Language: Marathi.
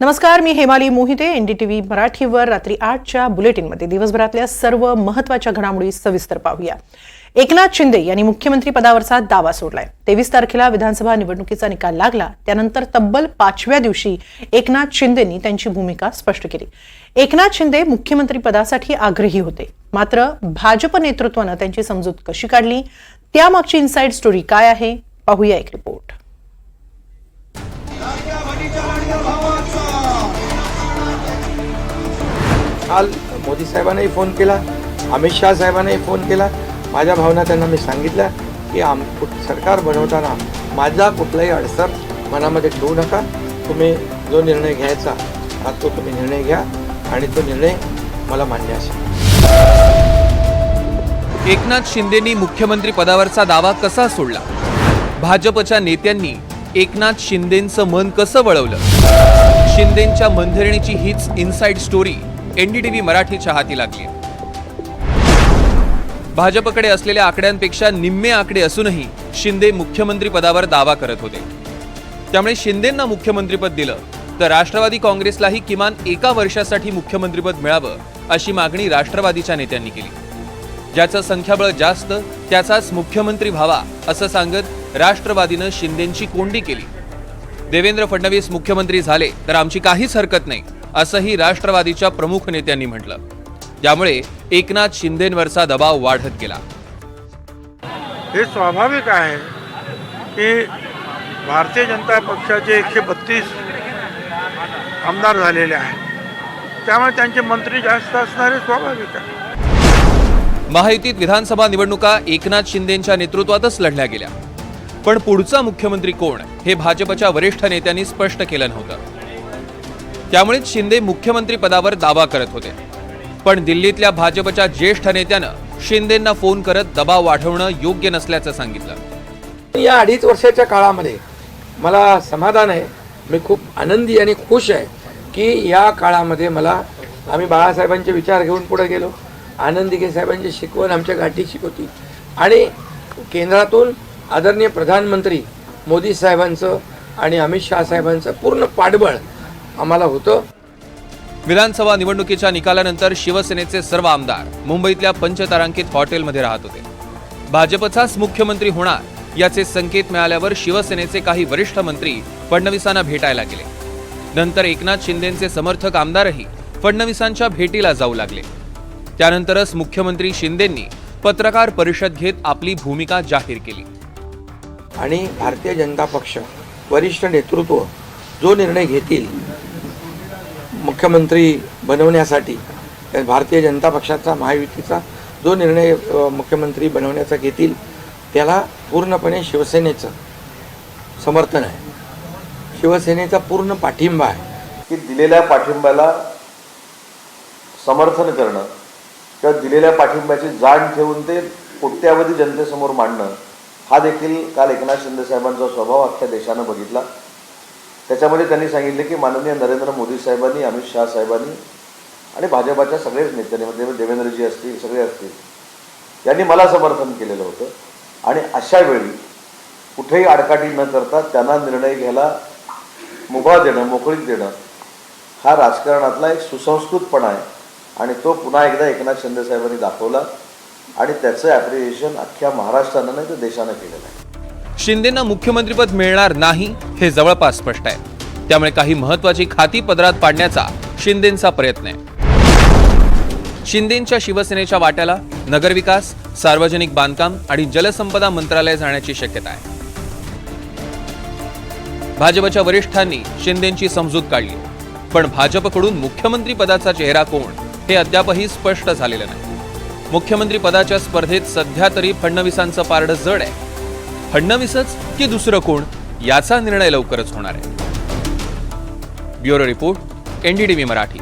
नमस्कार, मी हेमाली मोहिते. एनडीटीव्ही मराठीवर रात्री 8च्या बुलेटिनमध्ये दिवसभरातल्या सर्व महत्त्वाच्या घडामोडी सविस्तर पाहूया. एकनाथ शिंदे यांनी मुख्यमंत्री पदावरचा दावा सोडलाय. 23 तारखेला विधानसभा निवडणुकीचा निकाल लागला त्यानंतर तब्बल 5व्या दिवशी एकनाथ शिंदेंनी त्यांची भूमिका स्पष्ट केली. एकनाथ शिंदे मुख्यमंत्री पदासाठी आग्रही होते, मात्र भाजप नेतृत्वानं त्यांची समजूत कशी काढली, त्यामागची इनसाइड स्टोरी काय आहे, पाहूया एक रिपोर्ट. काल मोदी साहेबांनाही फोन केला, अमित शाह साहेबांनाही फोन केला. माझ्या भावना त्यांना मी सांगितल्या की सरकार बनवताना माझा कुठलाही अडसर मनामध्ये ठेवू नका. तुम्ही जो निर्णय घ्यायचा तो तुम्ही निर्णय घ्या आणि तो निर्णय मला मान्य असेल. एकनाथ शिंदेंनी मुख्यमंत्री पदावरचा दावा कसा सोडला? भाजपच्या नेत्यांनी एकनाथ शिंदेंचं मन कसं वळवलं? शिंदेंच्या मनधरणीची हीच इनसाइड स्टोरी एनडीटीव्ही मराठीच्या हाती लागली. भाजपकडे असलेल्या आकड्यांपेक्षा निम्मे आकडे असूनही शिंदे मुख्यमंत्री पदावर दावा करत होते. त्यामुळे शिंदेंना मुख्यमंत्रीपद दिलं तर राष्ट्रवादी काँग्रेसलाही किमान एका वर्षासाठी मुख्यमंत्रीपद मिळावं अशी मागणी राष्ट्रवादीच्या नेत्यांनी केली. ज्याचं संख्याबळ जास्त त्याचाच मुख्यमंत्री व्हावा असं सांगत राष्ट्रवादीनं शिंदेंची कोंडी केली. देवेंद्र फडणवीस मुख्यमंत्री झाले तर आमची काहीच हरकत नाही असंही राष्ट्रवादीच्या प्रमुख नेत्यांनी म्हटलं. त्यामुळे एकनाथ शिंदेंवरचा दबाव वाढत गेला. हे स्वाभाविक आहे की भारतीय जनता पक्षाचे 132 आमदार झालेले आहेत, त्यामुळे त्यांचे मंत्री जास्त असणारे स्वाभाविक आहे. महायुतीत विधानसभा निवडणुका एकनाथ शिंदेंच्या नेतृत्वातच लढल्या गेल्या, पण पुढचा मुख्यमंत्री कोण हे भाजपच्या वरिष्ठ नेत्यांनी स्पष्ट केलं नव्हतं. त्यामुळेच शिंदे मुख्यमंत्री पदावर दावा करत होते. पण दिल्लीतल्या भाजपच्या ज्येष्ठ नेत्यानं शिंदेंना फोन करत दबाव वाढवणं योग्य नसल्याचं सांगितलं. या 2.5 वर्षाच्या काळामध्ये मला समाधान आहे. मी खूप आनंदी आणि खुश आहे की या काळामध्ये आम्ही बाळासाहेबांचे विचार घेऊन पुढे गेलो. आनंद दिघे साहेबांची शिकवण आमच्या गाठीशी होती आणि केंद्रातून आदरणीय प्रधानमंत्री मोदी साहेबांचं आणि अमित शाह साहेबांचं पूर्ण पाठबळ आम्हाला होतं. विधानसभा निवडणुकीच्या निकालानंतर शिवसेनेचे सर्व आमदार मुंबईतल्या पंचतारांकित हॉटेलमध्ये राहत होते. भाजपचाच मुख्यमंत्री होणार याचे संकेत मिळाल्यावर शिवसेनेचे काही वरिष्ठ मंत्री फडणवीसांना भेटायला गेले. नंतर एकनाथ शिंदेंचे समर्थक आमदारही फडणवीसांच्या भेटीला जाऊ लागले. त्यानंतरच मुख्यमंत्री शिंदेंनी पत्रकार परिषद घेत आपली भूमिका जाहीर केली. आणि भारतीय जनता पक्ष वरिष्ठ नेतृत्व जो निर्णय घेतील मुख्यमंत्री बनवण्यासाठी, भारतीय जनता पक्षाचा महायुतीचा जो निर्णय मुख्यमंत्री बनवण्याचा घेतील त्याला पूर्णपणे शिवसेनेचं समर्थन आहे, शिवसेनेचा पूर्ण पाठिंबा आहे. की दिलेल्या पाठिंब्याला समर्थन करणं किंवा दिलेल्या पाठिंब्याची जाण ठेवून ते कोट्यावधी जनतेसमोर मांडणं हा देखील काल एकनाथ शिंदे साहेबांचा स्वभाव अख्ख्या देशानं बघितला. त्याच्यामध्ये त्यांनी सांगितले की माननीय नरेंद्र मोदी साहेबांनी, अमित शाह साहेबांनी आणि भाजपाच्या सगळेच नेत्यांनी, देवेंद्रजी असतील, सगळे असतील, यांनी मला समर्थन केलेलं होतं आणि अशा वेळी कुठेही आडकाठी न करता त्यांना निर्णय घ्यायला मुभा देणं, मोकळीक देणं हा राजकारणातला एक सुसंस्कृतपणा आहे आणि तो पुन्हा एकदा एकनाथ शिंदे साहेबांनी दाखवला आणि त्याचं ॲप्रिशिएशन अख्ख्या महाराष्ट्रानं नाही तर देशानं केलेलं आहे. शिंदेंना मुख्यमंत्रीपद मिळणार नाही हे जवळपास स्पष्ट आहे. त्यामुळे काही महत्त्वाची खाती पदरात पाडण्याचा शिंदेंचा प्रयत्न आहे. शिंदेंच्या शिवसेनेच्या वाट्याला नगरविकास, सार्वजनिक बांधकाम आणि जलसंपदा मंत्रालय जाण्याची शक्यता आहे. भाजपच्या वरिष्ठांनी शिंदेंची समजूत काढली, पण भाजपकडून मुख्यमंत्री पदाचा चेहरा कोण हे अद्यापही स्पष्ट झालेलं नाही. मुख्यमंत्री पदाच्या स्पर्धेत सध्या तरी फडणवीसांचं पारडं जड आहे. फडणवीसच की दुसरं कोण याचा निर्णय लवकरच होणार आहे. Bureau report, NDTV Marathi.